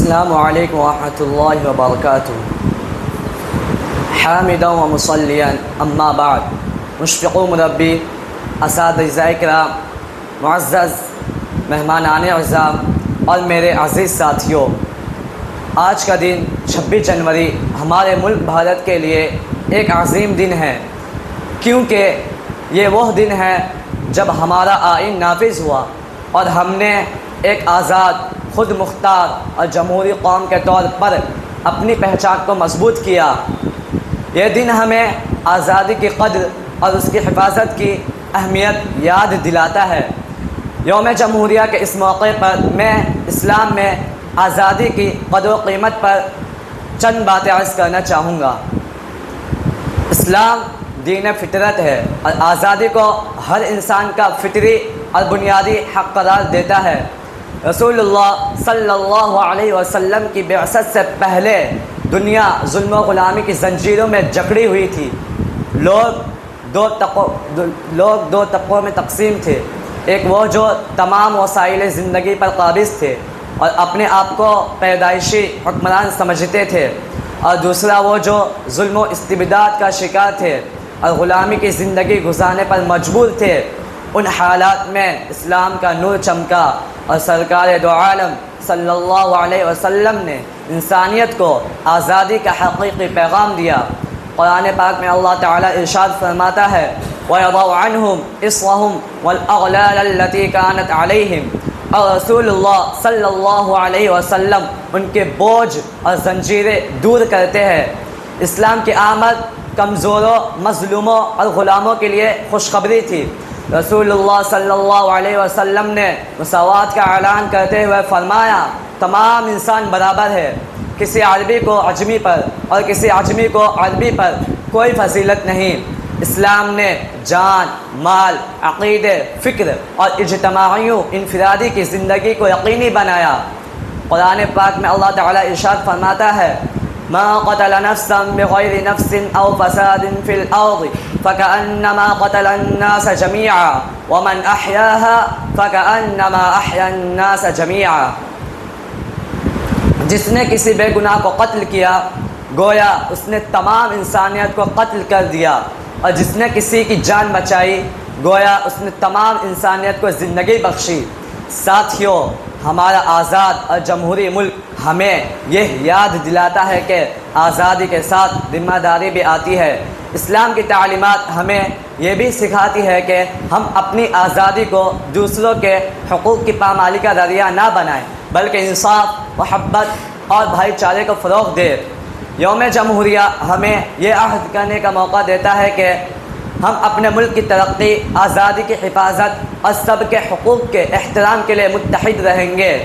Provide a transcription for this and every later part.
السلام علیکم ورحمۃ اللہ وبرکاتہ۔ حامدا و مصلیا اما بعد، مشفق و مربی، اساتذہ کرام، معزز مہمانان اعزام اور میرے عزیز ساتھیوں، آج کا دن 26 جنوری ہمارے ملک بھارت کے لیے ایک عظیم دن ہے، کیونکہ یہ وہ دن ہے جب ہمارا آئین نافذ ہوا اور ہم نے ایک آزاد، خود مختار اور جمہوری قوم کے طور پر اپنی پہچان کو مضبوط کیا۔ یہ دن ہمیں آزادی کی قدر اور اس کی حفاظت کی اہمیت یاد دلاتا ہے۔ یوم جمہوریہ کے اس موقع پر میں اسلام میں آزادی کی قدر و قیمت پر چند باتیں عرض کرنا چاہوں گا۔ اسلام دین فطرت ہے اور آزادی کو ہر انسان کا فطری اور بنیادی حق قرار دیتا ہے۔ رسول اللہ صلی اللہ علیہ وسلم کی بعثت سے پہلے دنیا ظلم و غلامی کی زنجیروں میں جکڑی ہوئی تھی۔ لوگ دو طبقوں میں تقسیم تھے، ایک وہ جو تمام وسائل زندگی پر قابض تھے اور اپنے آپ کو پیدائشی حکمران سمجھتے تھے، اور دوسرا وہ جو ظلم و استبداد کا شکار تھے اور غلامی کی زندگی گزارنے پر مجبور تھے۔ ان حالات میں اسلام کا نور چمکا اور سرکار دو عالم صلی اللہ علیہ وسلم نے انسانیت کو آزادی کا حقیقی پیغام دیا۔ قرآن پاک میں اللہ تعالیٰ ارشاد فرماتا ہے، وَيَضَعُ عَنْهُمْ إِصْرَهُمْ وَالْأَغْلَالَ الَّتِي كَانَتْ عَلَيْهِمْ، اور رسول اللہ صلی اللہ علیہ وسلم ان کے بوجھ اور زنجیریں دور کرتے ہیں۔ اسلام کی آمد کمزوروں، مظلوموں اور غلاموں کے لیے خوشخبری تھی۔ رسول اللہ صلی اللہ علیہ وسلم نے مساوات کا اعلان کرتے ہوئے فرمایا، تمام انسان برابر ہے، کسی عربی کو عجمی پر اور کسی عجمی کو عربی پر کوئی فضیلت نہیں۔ اسلام نے جان، مال، عقیدے، فکر اور اجتماعی و انفرادی کی زندگی کو یقینی بنایا۔ قرآن پاک میں اللہ تعالیٰ ارشاد فرماتا ہے، ما قتل نفسا بغیر نفس او فساد فی الارض فکأنما قتل الناس جميعا ومن احیاها فکأنما احیا الناس جميعا۔ جس نے کسی بے گناہ کو قتل کیا گویا اس نے تمام انسانیت کو قتل کر دیا، اور جس نے کسی کی جان بچائی گویا اس نے تمام انسانیت کو زندگی بخشی۔ ساتھیوں، ہمارا آزاد اور جمہوری ملک ہمیں یہ یاد دلاتا ہے کہ آزادی کے ساتھ ذمہ داری بھی آتی ہے۔ اسلام کی تعلیمات ہمیں یہ بھی سکھاتی ہے کہ ہم اپنی آزادی کو دوسروں کے حقوق کی پامالی کا ذریعہ نہ بنائیں، بلکہ انصاف، محبت اور بھائی چارے کو فروغ دیں۔ یوم جمہوریہ ہمیں یہ عہد کرنے کا موقع دیتا ہے کہ ہم اپنے ملک کی ترقی، آزادی کی حفاظت اور سب کے حقوق کے احترام کے لیے متحد رہیں گے۔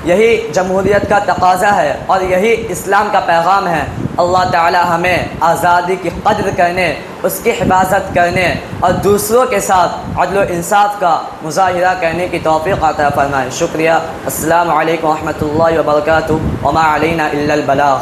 یہی جمہوریت کا تقاضا ہے اور یہی اسلام کا پیغام ہے۔ اللہ تعالی ہمیں آزادی کی قدر کرنے، اس کی حفاظت کرنے اور دوسروں کے ساتھ عدل و انصاف کا مظاہرہ کرنے کی توفیق عطا فرمائے۔ شکریہ۔ السلام علیکم ورحمۃ اللہ وبرکاتہ، وما علینا الا البلاغ۔